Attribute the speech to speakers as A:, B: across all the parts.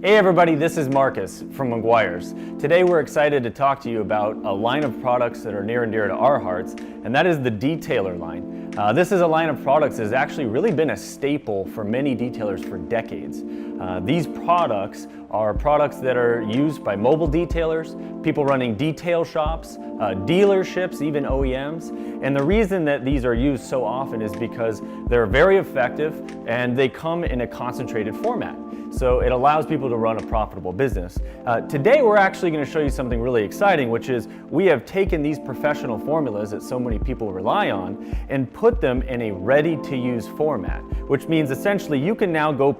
A: Hey everybody, this is Marcus from Meguiars. Today we're excited to talk to you about a line of products that are near and dear to our hearts, and that is the detailer line. This is a line of products that has actually really been a staple for many detailers for decades. These products are products that are used by mobile detailers, people running detail shops, dealerships, even OEMs. And the reason that these are used so often is because they're very effective and they come in a concentrated format. So it allows people to run a profitable business. Today we're actually going to show you something really exciting, which is we have taken these professional formulas that so many people rely on and put them in a ready-to-use format, which means essentially you can now go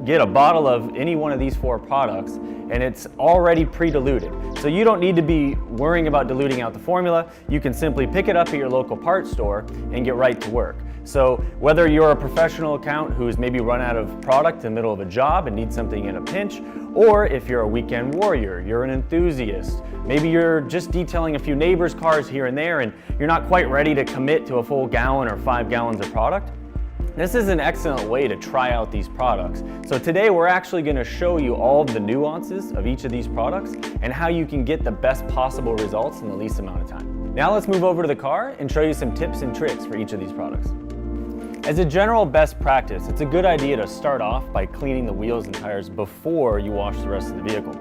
A: get a bottle of any one of these four products and it's already pre-diluted. So you don't need to be worrying about diluting out the formula. You can simply pick it up at your local parts store and get right to work. So whether you're a professional account who's maybe run out of product in the middle of a job and needs something in a pinch, or if you're a weekend warrior, you're an enthusiast, maybe you're just detailing a few neighbors' cars here and there and you're not quite ready to commit to a full gallon or 5 gallons of product, this is an excellent way to try out these products. So today we're actually going to show you all of the nuances of each of these products and how you can get the best possible results in the least amount of time. Now let's move over to the car and show you some tips and tricks for each of these products. As a general best practice, it's a good idea to start off by cleaning the wheels and tires before you wash the rest of the vehicle.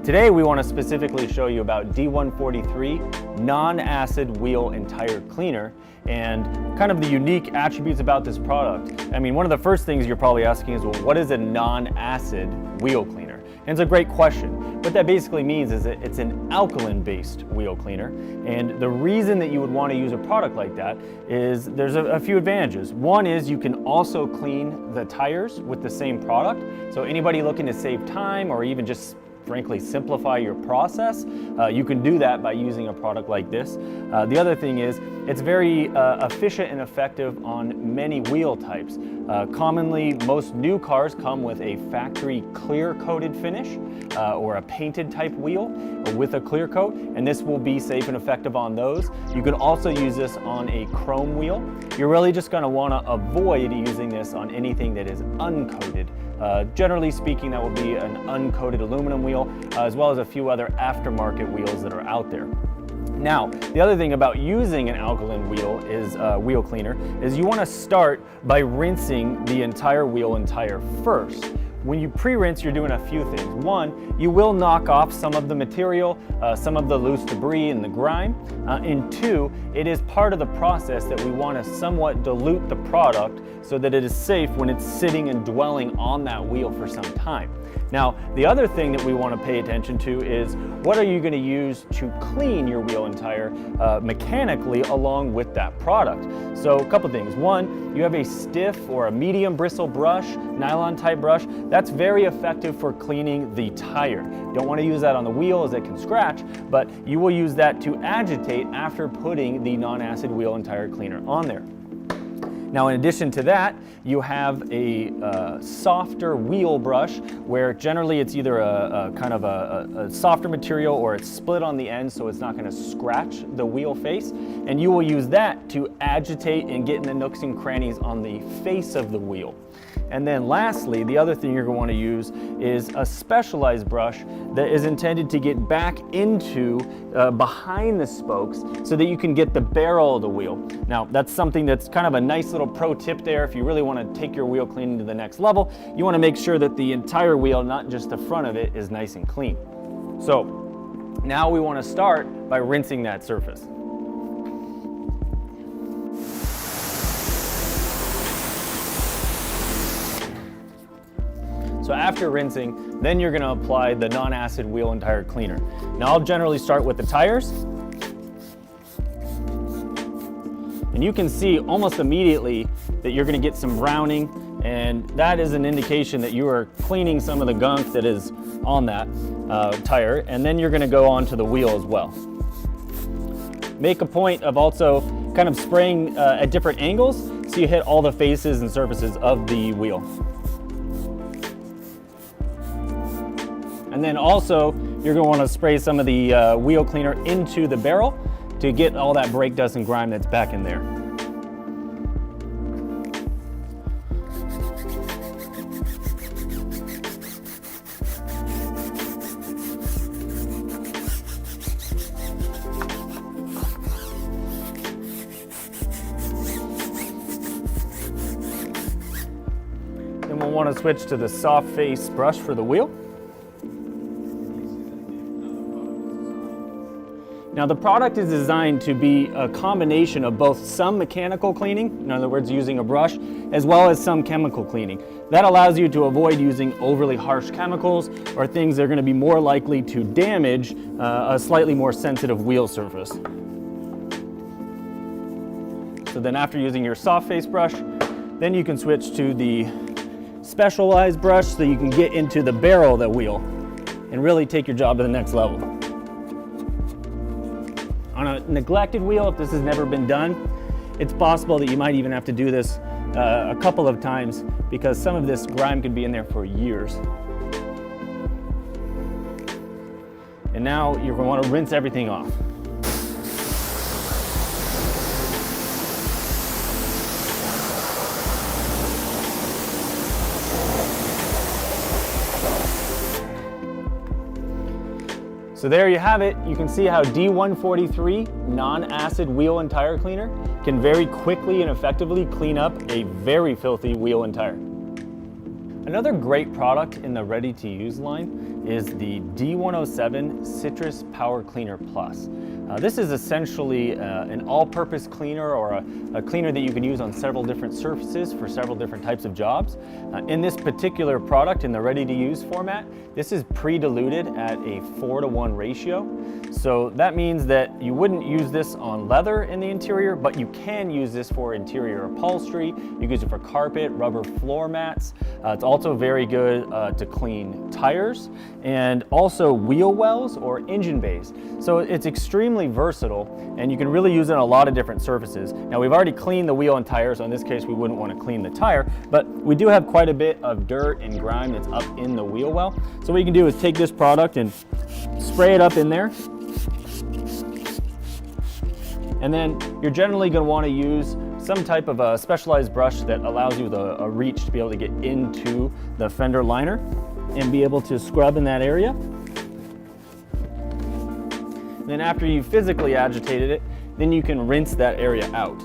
A: Today we want to specifically show you about D143 non-acid wheel and tire cleaner and kind of the unique attributes about this product. I mean, one of the first things you're probably asking is, well, what is a non-acid wheel cleaner? And it's a great question. What that basically means is that it's an alkaline-based wheel cleaner. And the reason that you would want to use a product like that is there's a few advantages. One is you can also clean the tires with the same product. So anybody looking to save time or even just frankly simplify your process, you can do that by using a product like this. The other thing is it's very efficient and effective on many wheel types. Commonly, most new cars come with a factory clear coated finish or a painted type wheel with a clear coat, and this will be safe and effective on those. You can also use this on a chrome wheel. You're really just going to want to avoid using this on anything that is uncoated. Generally speaking, that will be an uncoated aluminum wheel, as well as a few other aftermarket wheels that are out there. Now, the other thing about using an alkaline wheel cleaner is you want to start by rinsing the entire wheel and tire first. When you pre-rinse, you're doing a few things. One, you will knock off some of the material, some of the loose debris and the grime. And two, it is part of the process that we want to somewhat dilute the product so that it is safe when it's sitting and dwelling on that wheel for some time. Now, the other thing that we want to pay attention to is what are you going to use to clean your wheel and tire mechanically along with that product. So a couple things. One, you have a stiff or a medium bristle brush, nylon type brush. That's very effective for cleaning the tire. Don't want to use that on the wheel as it can scratch, but you will use that to agitate after putting the non-acid wheel and tire cleaner on there. Now, in addition to that, you have a softer wheel brush where generally it's either a kind of a softer material or it's split on the end so it's not going to scratch the wheel face. And you will use that to agitate and get in the nooks and crannies on the face of the wheel. And then lastly, the other thing you're going to want to use is a specialized brush that is intended to get back into behind the spokes so that you can get the barrel of the wheel. Now, that's something that's kind of a nice little pro tip there. If you really want to take your wheel cleaning to the next level, you want to make sure that the entire wheel, not just the front of it, is nice and clean. So now we want to start by rinsing that surface. So after rinsing, then you're going to apply the non-acid wheel and tire cleaner. Now I'll generally start with the tires. And you can see almost immediately that you're going to get some browning, and that is an indication that you are cleaning some of the gunk that is on that tire, and then you're going to go on to the wheel as well. Make a point of also kind of spraying at different angles so you hit all the faces and surfaces of the wheel. And then also, you're going to want to spray some of the wheel cleaner into the barrel to get all that brake dust and grime that's back in there. Then we'll want to switch to the soft face brush for the wheel. Now the product is designed to be a combination of both some mechanical cleaning, in other words using a brush, as well as some chemical cleaning. That allows you to avoid using overly harsh chemicals or things that are going to be more likely to damage a slightly more sensitive wheel surface. So then after using your soft face brush, then you can switch to the specialized brush so you can get into the barrel of the wheel and really take your job to the next level. On a neglected wheel, if this has never been done, it's possible that you might even have to do this a couple of times because some of this grime could be in there for years. And now you're going to want to rinse everything off. So there you have it. You can see how D143 non-acid wheel and tire cleaner can very quickly and effectively clean up a very filthy wheel and tire. Another great product in the ready-to-use line is the D107 Citrus Power Cleaner Plus. This is essentially an all-purpose cleaner or a cleaner that you can use on several different surfaces for several different types of jobs. In this particular product, in the ready-to-use format, this is pre-diluted at a 4:1 ratio. So that means that you wouldn't use this on leather in the interior, but you can use this for interior upholstery. You can use it for carpet, rubber floor mats. It's also very good to clean tires and also wheel wells or engine bays. So it's extremely versatile and you can really use it on a lot of different surfaces. Now we've already cleaned the wheel and tire, so in this case we wouldn't want to clean the tire, but we do have quite a bit of dirt and grime that's up in the wheel well. So what you can do is take this product and spray it up in there. And then you're generally going to want to use some type of a specialized brush that allows you a reach to be able to get into the fender liner and be able to scrub in that area. And then after you've physically agitated it, then you can rinse that area out.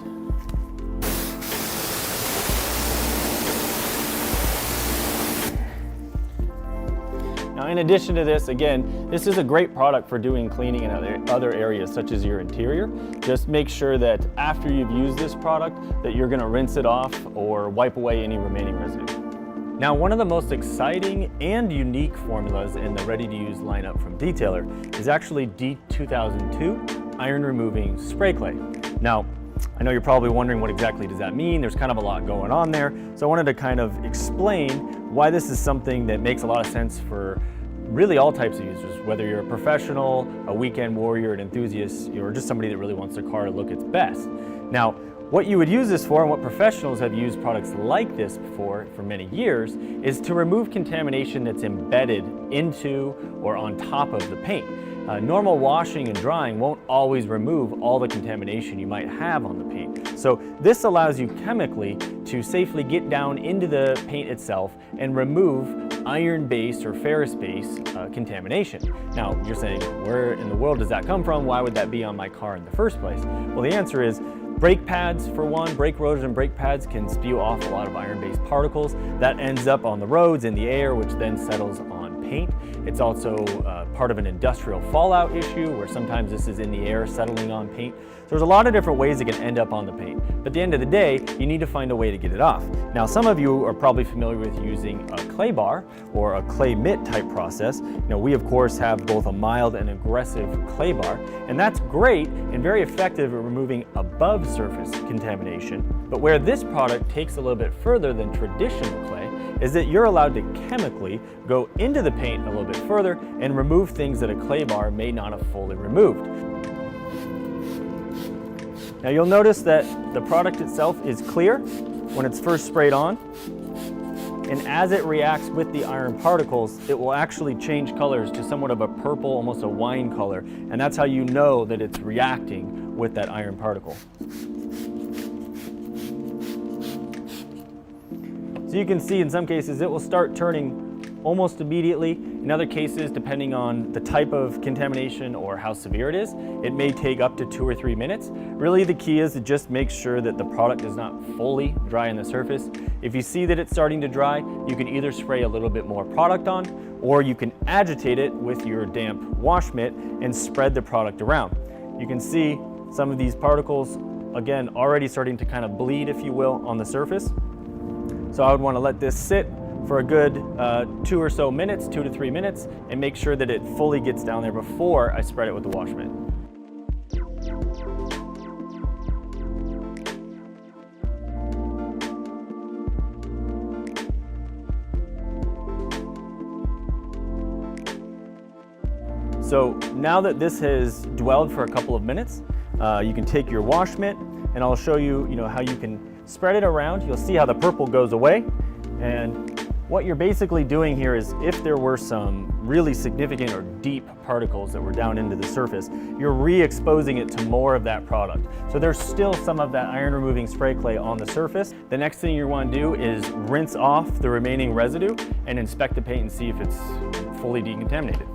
A: Now, in addition to this, again, this is a great product for doing cleaning in other areas, such as your interior. Just make sure that after you've used this product, that you're gonna rinse it off or wipe away any remaining residue. Now, one of the most exciting and unique formulas in the ready-to-use lineup from Detailer is actually D2002 Iron Removing Spray Clay. Now, I know you're probably wondering what exactly does that mean. There's kind of a lot going on there. So I wanted to kind of explain why this is something that makes a lot of sense for really all types of users, whether you're a professional, a weekend warrior, an enthusiast, or just somebody that really wants their car to look its best. Now, what you would use this for, and what professionals have used products like this for many years, is to remove contamination that's embedded into or on top of the paint. Normal washing and drying won't always remove all the contamination you might have on the paint. So this allows you chemically to safely get down into the paint itself and remove iron-based or ferrous-based contamination. Now, you're saying, where in the world does that come from? Why would that be on my car in the first place? Well, the answer is brake pads, for one. Brake rotors and brake pads can spew off a lot of iron-based particles. That ends up on the roads, in the air, which then settles on paint. It's also part of an industrial fallout issue where sometimes this is in the air settling on paint. So there's a lot of different ways it can end up on the paint. But at the end of the day, you need to find a way to get it off. Now, some of you are probably familiar with using a clay bar or a clay mitt type process. Now, we of course have both a mild and aggressive clay bar, and that's great and very effective at removing above surface contamination. But where this product takes a little bit further than traditional clay is that you're allowed to chemically go into the paint a little bit further and remove things that a clay bar may not have fully removed. Now you'll notice that the product itself is clear when it's first sprayed on, and as it reacts with the iron particles, it will actually change colors to somewhat of a purple, almost a wine color, and that's how you know that it's reacting with that iron particle. So you can see in some cases it will start turning almost immediately. In other cases, depending on the type of contamination or how severe it is, it may take up to 2 or 3 minutes. Really, the key is to just make sure that the product is not fully dry on the surface. If you see that it's starting to dry, you can either spray a little bit more product on, or you can agitate it with your damp wash mitt and spread the product around. You can see some of these particles, again, already starting to kind of bleed, if you will, on the surface. So I would want to let this sit for a good 2 or so minutes, 2 to 3 minutes, and make sure that it fully gets down there before I spread it with the wash mitt. So now that this has dwelled for a couple of minutes, you can take your wash mitt, and I'll show you, how you can spread it around. You'll see how the purple goes away. And what you're basically doing here is, if there were some really significant or deep particles that were down into the surface, you're re-exposing it to more of that product. So there's still some of that iron removing spray clay on the surface. The next thing you want to do is rinse off the remaining residue and inspect the paint and see if it's fully decontaminated.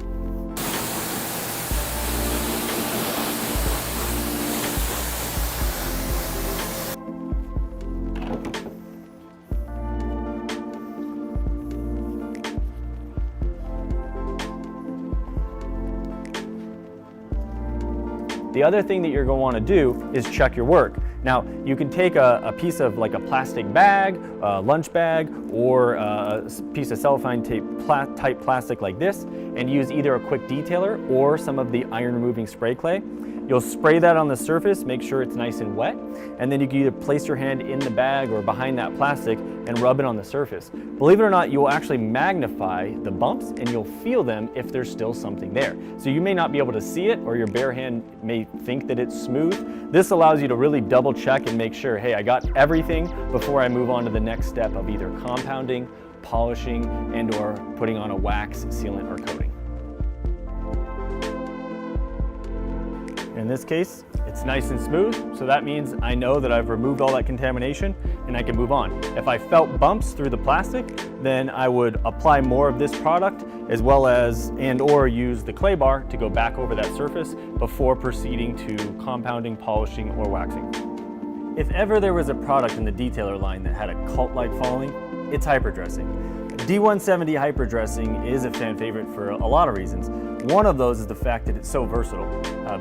A: The other thing that you're going to want to do is check your work. Now, you can take a piece of like a plastic bag, a lunch bag, or a piece of cellophane type plastic like this, and use either a quick detailer or some of the iron removing spray clay. You'll spray that on the surface, make sure it's nice and wet, and then you can either place your hand in the bag or behind that plastic and rub it on the surface. Believe it or not, you'll actually magnify the bumps and you'll feel them if there's still something there. So you may not be able to see it, or your bare hand may think that it's smooth. This allows you to really double check and make sure, hey, I got everything before I move on to the next step of either compounding, polishing, and or putting on a wax, sealant, or coating. In this case, it's nice and smooth, so that means I know that I've removed all that contamination and I can move on. If I felt bumps through the plastic, then I would apply more of this product, as well as or use the clay bar to go back over that surface before proceeding to compounding, polishing, or waxing. If ever there was a product in the detailer line that had a cult-like following, it's hyperdressing. D170 hyperdressing is a fan favorite for a lot of reasons. One of those is the fact that it's so versatile.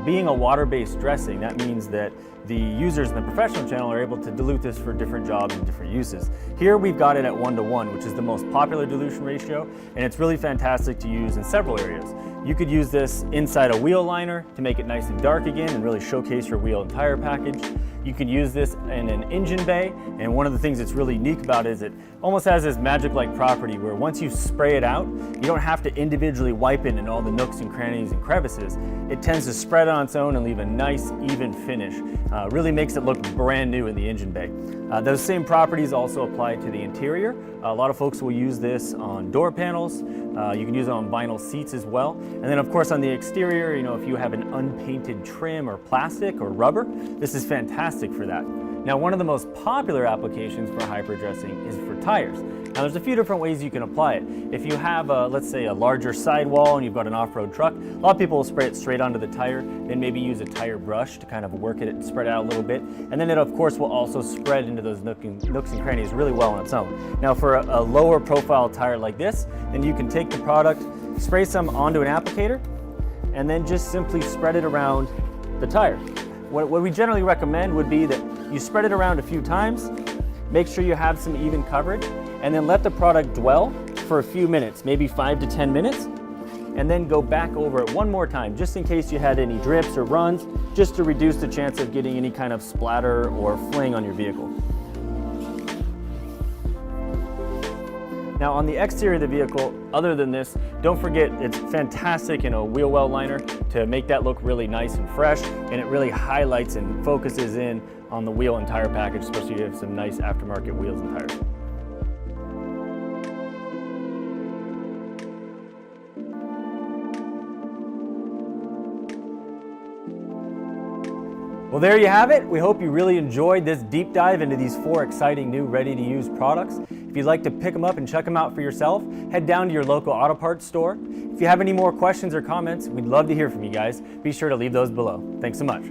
A: Being a water-based dressing, that means that the users in the professional channel are able to dilute this for different jobs and different uses. Here we've got it at 1:1, which is the most popular dilution ratio, and it's really fantastic to use in several areas. You could use this inside a wheel liner to make it nice and dark again and really showcase your wheel and tire package. You could use this in an engine bay, and one of the things that's really unique about it is it almost has this magic-like property where once you spray it out, you don't have to individually wipe it in all the nooks and crannies and crevices. It tends to spread on its own and leave a nice, even finish. Really makes it look brand new in the engine bay. Those same properties also apply to the interior. A lot of folks will use this on door panels. You can use it on vinyl seats as well. And then of course on the exterior, if you have an unpainted trim or plastic or rubber, this is fantastic for that. Now, one of the most popular applications for hyperdressing is for tires. Now, there's a few different ways you can apply it. If you have, let's say, a larger sidewall and you've got an off-road truck, a lot of people will spray it straight onto the tire, then maybe use a tire brush to kind of work it and spread it out a little bit. And then it, of course, will also spread into those nooks and crannies really well on its own. Now, for a lower profile tire like this, then you can take the product, spray some onto an applicator, and then just simply spread it around the tire. What we generally recommend would be that you spread it around a few times, make sure you have some even coverage, and then let the product dwell for a few minutes, maybe 5 to 10 minutes, and then go back over it one more time, just in case you had any drips or runs, just to reduce the chance of getting any kind of splatter or fling on your vehicle. Now, on the exterior of the vehicle, other than this, don't forget it's fantastic in a wheel well liner to make that look really nice and fresh, and it really highlights and focuses in on the wheel and tire package, especially if you have some nice aftermarket wheels and tires. Well, there you have it. We hope you really enjoyed this deep dive into these 4 exciting new ready-to-use products. If you'd like to pick them up and check them out for yourself, head down to your local auto parts store. If you have any more questions or comments, we'd love to hear from you guys. Be sure to leave those below. Thanks so much.